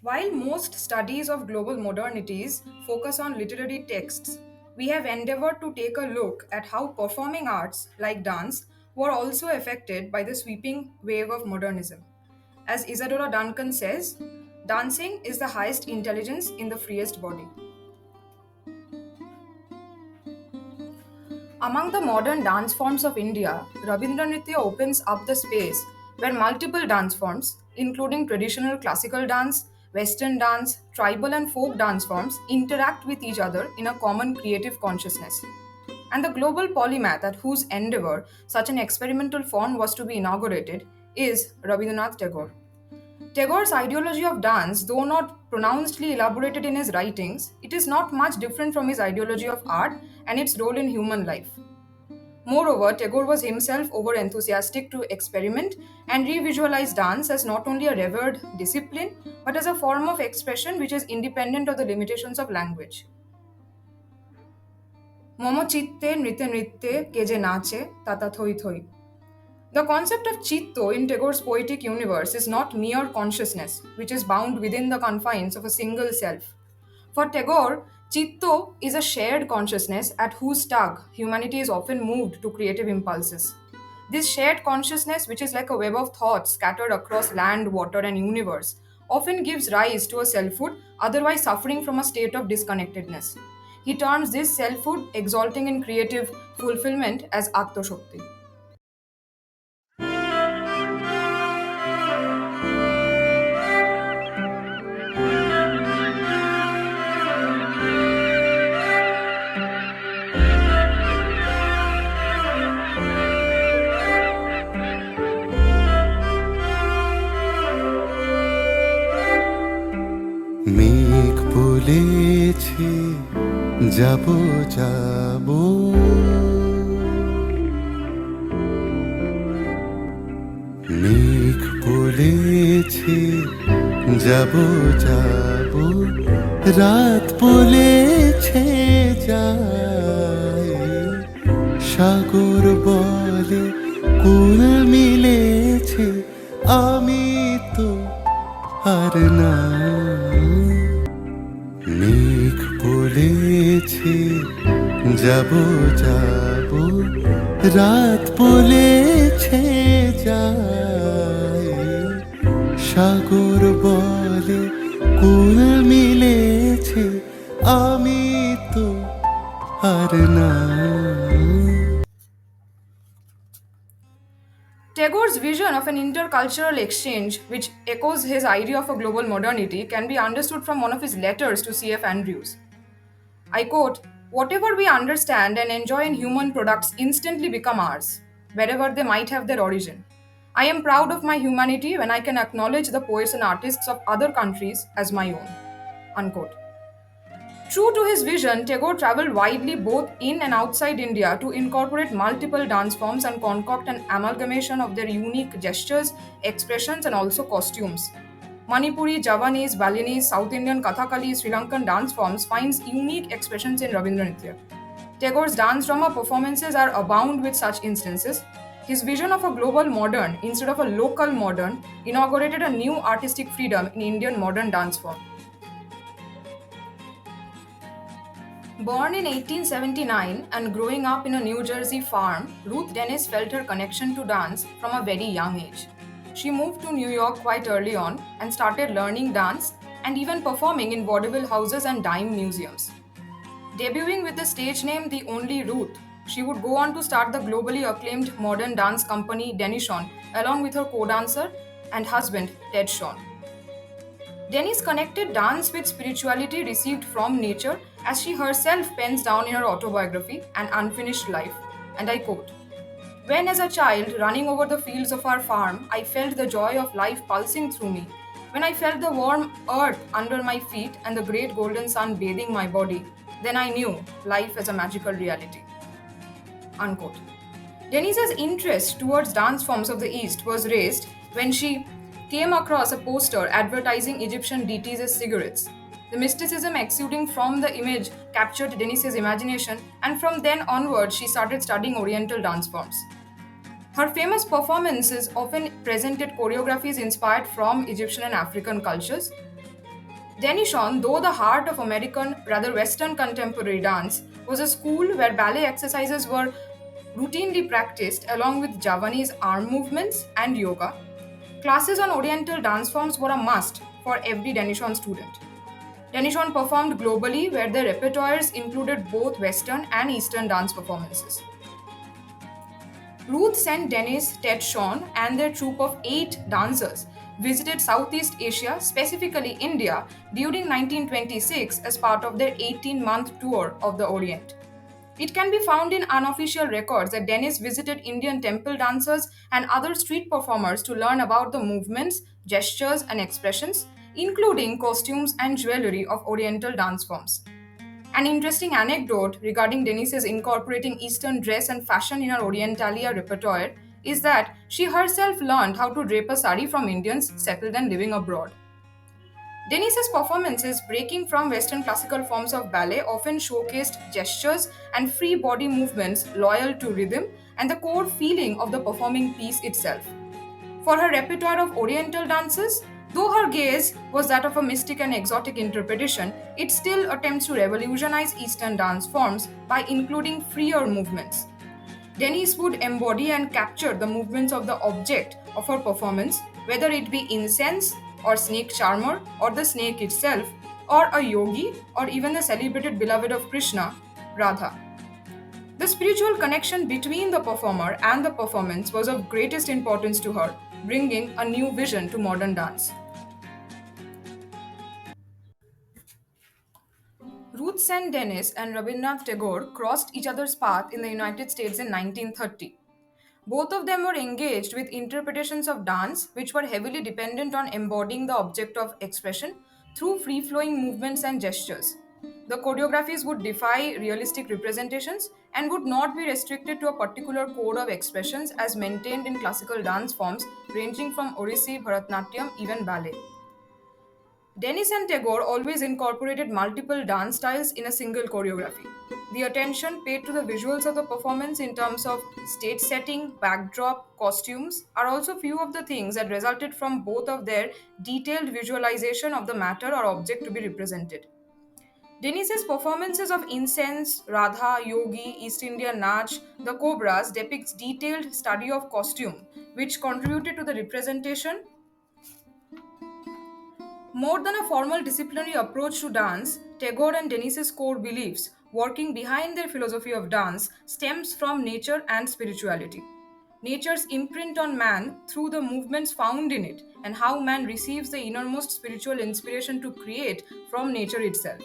While most studies of global modernities focus on literary texts, we have endeavored to take a look at how performing arts, like dance, were also affected by the sweeping wave of modernism. As Isadora Duncan says, dancing is the highest intelligence in the freest body. Among the modern dance forms of India, Rabindranath opens up the space where multiple dance forms, including traditional classical dance, Western dance, tribal and folk dance forms, interact with each other in a common creative consciousness. And the global polymath at whose endeavor such an experimental form was to be inaugurated is Rabindranath Tagore. Tagore's ideology of dance, though not pronouncedly elaborated in his writings, it is not much different from his ideology of art and its role in human life. Moreover, Tagore was himself over enthusiastic to experiment and revisualize dance as not only a revered discipline but as a form of expression which is independent of the limitations of language. Momo chitte nrite nritte keje nache tata thoi thoi. The concept of Chitto in Tagore's poetic universe is not mere consciousness, which is bound within the confines of a single self. For Tagore, Chitto is a shared consciousness at whose tug humanity is often moved to creative impulses. This shared consciousness, which is like a web of thoughts scattered across land, water, and universe, often gives rise to a selfhood otherwise suffering from a state of disconnectedness. He terms this selfhood exalting in creative fulfillment as Atma-Shakti. মেঘ বলেছে যাব যাব মেঘ বলেছে যাব যাব রাত বলেছে যায় সাগর বলে কুল মিলেছে আমি তো আর না মেঘ বলেছে যাব যাব রাত বলেছে যায় সাগর বলে কুল মিলেছে আমি তো আর না Tagore's vision of an intercultural exchange, which echoes his idea of a global modernity, can be understood from one of his letters to C.F. Andrews. I quote, "Whatever we understand and enjoy in human products instantly become ours, wherever they might have their origin. I am proud of my humanity when I can acknowledge the poets and artists of other countries as my own." Unquote. True to his vision, Tagore traveled widely both in and outside India to incorporate multiple dance forms and concoct an amalgamation of their unique gestures, expressions, and also costumes. Manipuri, Javanese, Balinese, South Indian, Kathakali, Sri Lankan dance forms finds unique expressions in Rabindranath. Tagore's dance drama performances are abound with such instances. His vision of a global modern instead of a local modern inaugurated a new artistic freedom in Indian modern dance form. Born in 1879 and growing up in a New Jersey farm, Ruth Denis felt her connection to dance from a very young age. She moved to New York quite early on and started learning dance and even performing in vaudeville houses and dime museums. Debuting with the stage name The Only Ruth, she would go on to start the globally acclaimed modern dance company Denis along with her co-dancer and husband Ted Shawn. Denis connected dance with spirituality received from nature as she herself pens down in her autobiography, An Unfinished Life, and I quote, "When as a child, running over the fields of our farm, I felt the joy of life pulsing through me. When I felt the warm earth under my feet and the great golden sun bathing my body, then I knew life as a magical reality." Unquote. Denis's interest towards dance forms of the East was raised when she came across a poster advertising Egyptian deities as cigarettes. The mysticism exuding from the image captured Denis's imagination, and from then onward, she started studying Oriental dance forms. Her famous performances often presented choreographies inspired from Egyptian and African cultures. Denishon, though the heart of American, rather Western contemporary dance, was a school where ballet exercises were routinely practiced along with Javanese arm movements and yoga. Classes on Oriental dance forms were a must for every Denishon student. Denishon performed globally, where their repertoires included both Western and Eastern dance performances. Ruth St. Denis, Ted Shawn, and their troupe of 8 dancers visited Southeast Asia, specifically India, during 1926 as part of their 18-month tour of the Orient. It can be found in unofficial records that Denis visited Indian temple dancers and other street performers to learn about the movements, gestures, and expressions, including costumes and jewelry of Oriental dance forms. An interesting anecdote regarding Denise's incorporating Eastern dress and fashion in her Orientalia repertoire is that she herself learned how to drape a sari from Indians settled and living abroad. Denis's performances, breaking from Western classical forms of ballet, often showcased gestures and free body movements loyal to rhythm and the core feeling of the performing piece itself. For her repertoire of Oriental dances, though her gaze was that of a mystic and exotic interpretation, it still attempts to revolutionize Eastern dance forms by including freer movements. Denis would embody and capture the movements of the object of her performance, whether it be incense, or snake charmer, or the snake itself, or a yogi, or even the celebrated beloved of Krishna, Radha. The spiritual connection between the performer and the performance was of greatest importance to her, bringing a new vision to modern dance. Ruth St. Denis and Rabindranath Tagore crossed each other's path in the United States in 1930. Both of them were engaged with interpretations of dance which were heavily dependent on embodying the object of expression through free flowing movements and gestures. The choreographies would defy realistic representations and would not be restricted to a particular code of expressions as maintained in classical dance forms ranging from Odissi, Bharatanatyam, even ballet. Denis and Tagore always incorporated multiple dance styles in a single choreography. The attention paid to the visuals of the performance in terms of stage setting, backdrop, costumes are also few of the things that resulted from both of their detailed visualization of the matter or object to be represented. Denis's performances of incense, Radha, Yogi, East Indian Nach, the Cobras depicts detailed study of costume, which contributed to the representation. More than a formal disciplinary approach to dance, Tagore and Denis's core beliefs, working behind their philosophy of dance, stems from nature and spirituality. Nature's imprint on man through the movements found in it, and how man receives the innermost spiritual inspiration to create from nature itself.